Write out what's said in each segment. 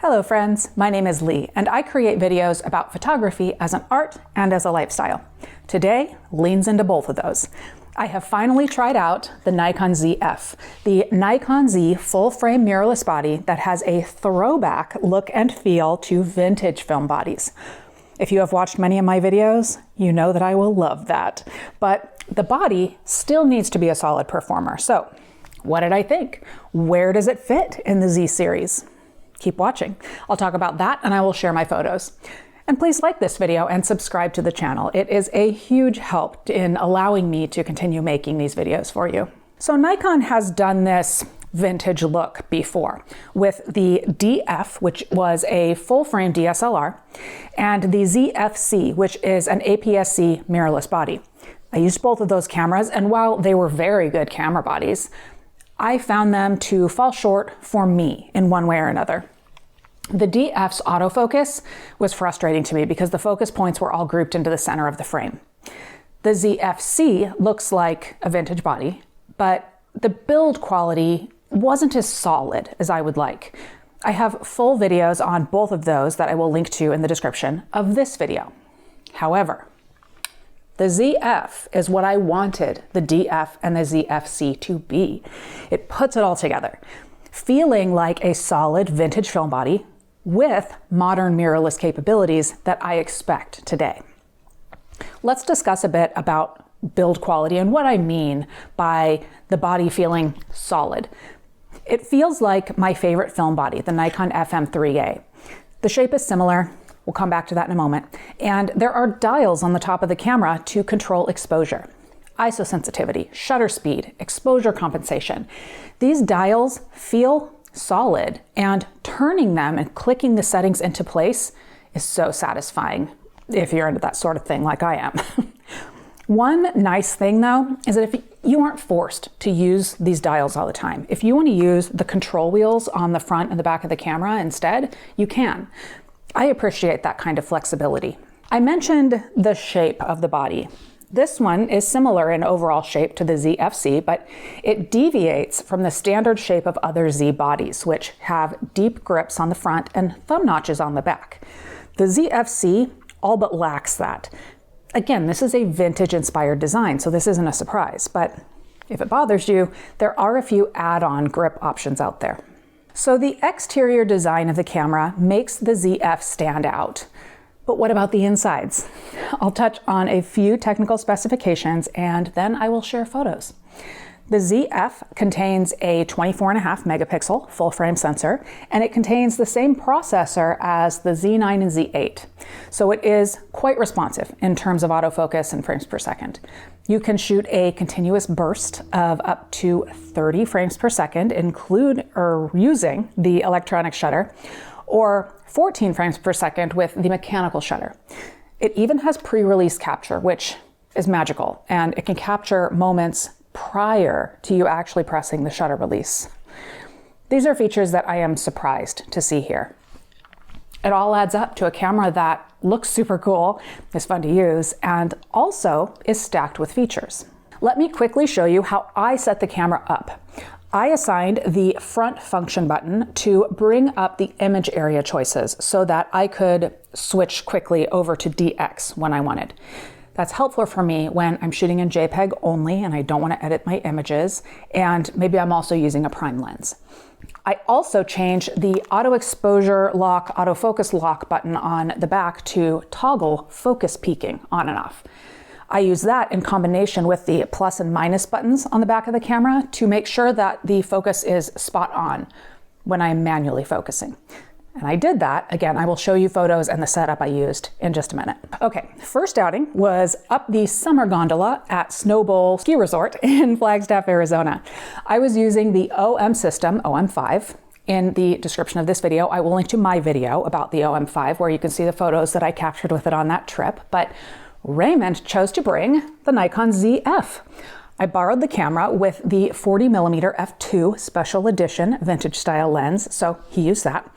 Hello friends, my name is Leigh and I create videos about photography as an art and as a lifestyle. Today leans into both of those. I have finally tried out the Nikon ZF, the Nikon Z full-frame mirrorless body that has a throwback look and feel to vintage film bodies. If you have watched many of my videos, you know that I will love that. But the body still needs to be a solid performer. So what did I think? Where does it fit in the Z series? Keep watching. I'll talk about that and I will share my photos. And please like this video and subscribe to the channel. It is a huge help in allowing me to continue making these videos for you. So Nikon has done this vintage look before with the DF, which was a full-frame DSLR, and the ZFC, which is an APS-C mirrorless body. I used both of those cameras, and while they were very good camera bodies, I found them to fall short for me in one way or another. The DF's autofocus was frustrating to me because the focus points were all grouped into the center of the frame. The ZFC looks like a vintage body, but the build quality wasn't as solid as I would like. I have full videos on both of those that I will link to in the description of this video. However, the ZF is what I wanted the DF and the ZFC to be. It puts it all together, feeling like a solid vintage film body with modern mirrorless capabilities that I expect today. Let's discuss a bit about build quality and what I mean by the body feeling solid. It feels like my favorite film body, the Nikon FM3A. The shape is similar. We'll come back to that in a moment. And there are dials on the top of the camera to control exposure, ISO sensitivity, shutter speed, exposure compensation. These dials feel solid, and turning them and clicking the settings into place is so satisfying if you're into that sort of thing like I am. One nice thing though is that if you aren't forced to use these dials all the time, if you want to use the control wheels on the front and the back of the camera instead, you can. I appreciate that kind of flexibility. I mentioned the shape of the body. This one is similar in overall shape to the ZFC, but it deviates from the standard shape of other Z bodies, which have deep grips on the front and thumb notches on the back. The ZFC all but lacks that. Again, this is a vintage inspired design, so this isn't a surprise, but if it bothers you, there are a few add-on grip options out there. So the exterior design of the camera makes the ZF stand out. But what about the insides? I'll touch on a few technical specifications and then I will share photos. The ZF contains a 24.5 megapixel full-frame sensor, and it contains the same processor as the Z9 and Z8. So it is quite responsive in terms of autofocus and frames per second. You can shoot a continuous burst of up to 30 frames per second, using the electronic shutter, or 14 frames per second with the mechanical shutter. It even has pre-release capture, which is magical, and it can capture moments prior to you actually pressing the shutter release. These are features that I am surprised to see here. It all adds up to a camera that looks super cool, is fun to use, and also is stacked with features. Let me quickly show you how I set the camera up. I assigned the front function button to bring up the image area choices so that I could switch quickly over to DX when I wanted. That's helpful for me when I'm shooting in JPEG only and I don't want to edit my images, and maybe I'm also using a prime lens. I also changed the auto exposure lock, autofocus lock button on the back to toggle focus peaking on and off. I use that in combination with the plus and minus buttons on the back of the camera to make sure that the focus is spot on when I'm manually focusing. And I did that. Again, I will show you photos and the setup I used in just a minute. Okay, first outing was up the summer gondola at Snow Bowl Ski Resort in Flagstaff, Arizona. I was using the OM system, OM5. In the description of this video, I will link to my video about the OM5 where you can see the photos that I captured with it on that trip. But Raymond chose to bring the Nikon ZF. I borrowed the camera with the 40mm f2 special edition vintage style lens, so he used that.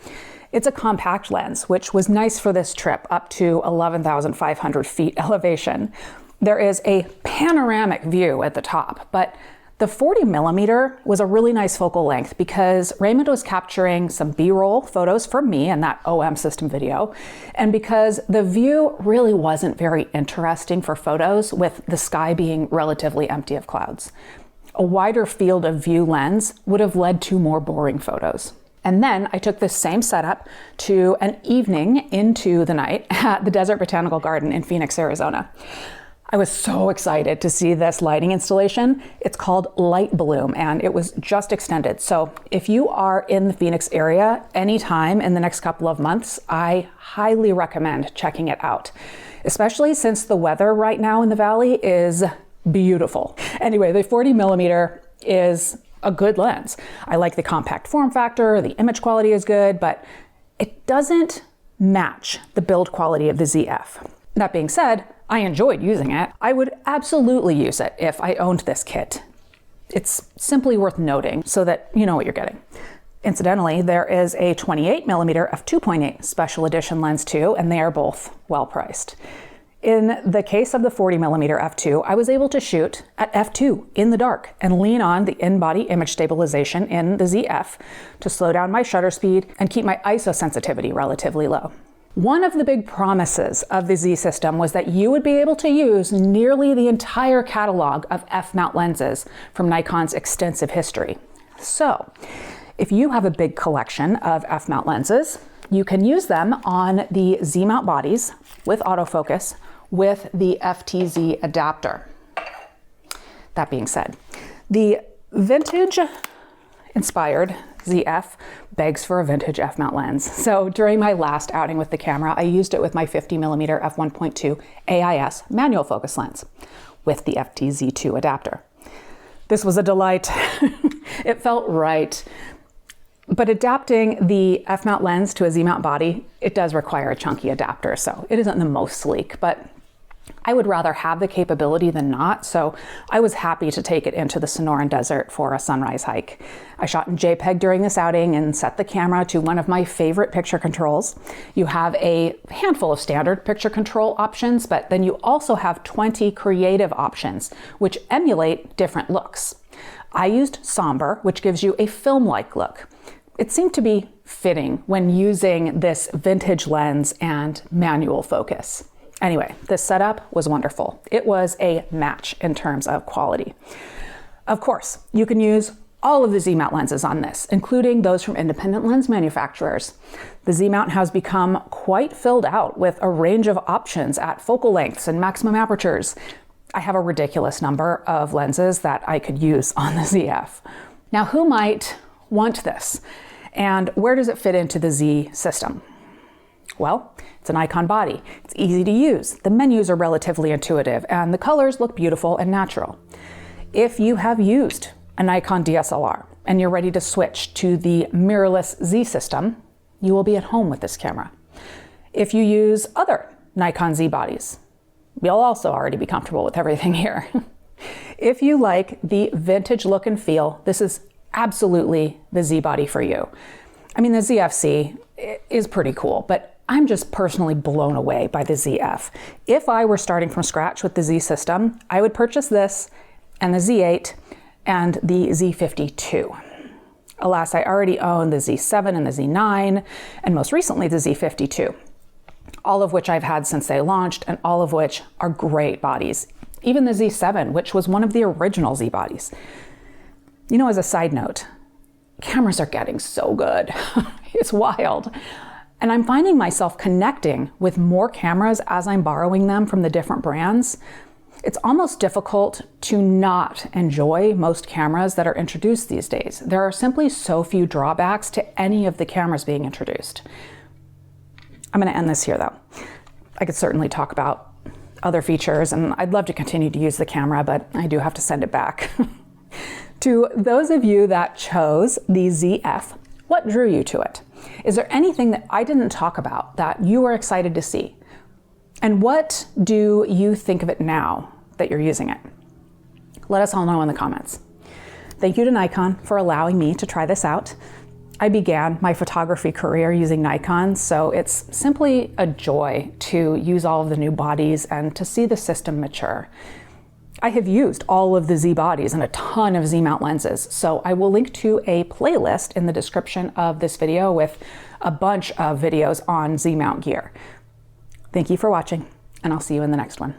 It's a compact lens, which was nice for this trip up to 11,500 feet elevation. There is a panoramic view at the top, but The 40mm was a really nice focal length because Raymond was capturing some B-roll photos from me in that OM system video, and because the view really wasn't very interesting for photos with the sky being relatively empty of clouds. A wider field of view lens would have led to more boring photos. And then I took this same setup to an evening into the night at the Desert Botanical Garden in Phoenix, Arizona. I was so excited to see this lighting installation. It's called Light Bloom, and it was just extended. So if you are in the Phoenix area anytime in the next couple of months, I highly recommend checking it out, especially since the weather right now in the valley is beautiful. Anyway, the 40mm is a good lens. I like the compact form factor, the image quality is good, but it doesn't match the build quality of the ZF. That being said, I enjoyed using it. I would absolutely use it if I owned this kit. It's simply worth noting so that you know what you're getting. Incidentally, there is a 28mm f2.8 special edition lens too, and they are both well priced. In the case of the 40mm f2, I was able to shoot at f2 in the dark and lean on the in-body image stabilization in the ZF to slow down my shutter speed and keep my ISO sensitivity relatively low. One of the big promises of the Z system was that you would be able to use nearly the entire catalog of f-mount lenses from Nikon's extensive history. So, if you have a big collection of f-mount lenses, you can use them on the Z-mount bodies with autofocus with the FTZ adapter. That being said, the vintage inspired ZF begs for a vintage f-mount lens. So during my last outing with the camera, I used it with my 50mm f1.2 AIS manual focus lens with the FTZ2 adapter. This was a delight. It felt right. But adapting the f-mount lens to a Z-mount body, it does require a chunky adapter, so it isn't the most sleek, but I would rather have the capability than not, so I was happy to take it into the Sonoran Desert for a sunrise hike. I shot in JPEG during this outing and set the camera to one of my favorite picture controls. You have a handful of standard picture control options, but then you also have 20 creative options, which emulate different looks. I used somber, which gives you a film-like look. It seemed to be fitting when using this vintage lens and manual focus. Anyway, this setup was wonderful. It was a match in terms of quality. Of course, you can use all of the Z-mount lenses on this, including those from independent lens manufacturers. The Z-mount has become quite filled out with a range of options at focal lengths and maximum apertures. I have a ridiculous number of lenses that I could use on the ZF. Now, who might want this? And where does it fit into the Z system? Well, it's an Nikon body. It's easy to use. The menus are relatively intuitive and the colors look beautiful and natural. If you have used a Nikon DSLR and you're ready to switch to the mirrorless Z system, you will be at home with this camera. If you use other Nikon Z bodies, you'll also already be comfortable with everything here. If you like the vintage look and feel, this is absolutely the Z body for you. I mean, the ZFC is pretty cool, but I'm just personally blown away by the ZF. If I were starting from scratch with the Z system, I would purchase this and the Z8 and the Z52. Alas, I already own the Z7 and the Z9, and most recently the Z52, all of which I've had since they launched, and all of which are great bodies. Even the Z7, which was one of the original Z bodies. You know, as a side note, cameras are getting so good. It's wild. And I'm finding myself connecting with more cameras as I'm borrowing them from the different brands. It's almost difficult to not enjoy most cameras that are introduced these days. There are simply so few drawbacks to any of the cameras being introduced. I'm going to end this here though. I could certainly talk about other features, and I'd love to continue to use the camera, but I do have to send it back. To those of you that chose the ZF, what drew you to it? Is there anything that I didn't talk about that you were excited to see? And what do you think of it now that you're using it? Let us all know in the comments. Thank you to Nikon for allowing me to try this out. I began my photography career using Nikon, so it's simply a joy to use all of the new bodies and to see the system mature. I have used all of the Z bodies and a ton of Z mount lenses, so I will link to a playlist in the description of this video with a bunch of videos on Z mount gear. Thank you for watching, and I'll see you in the next one.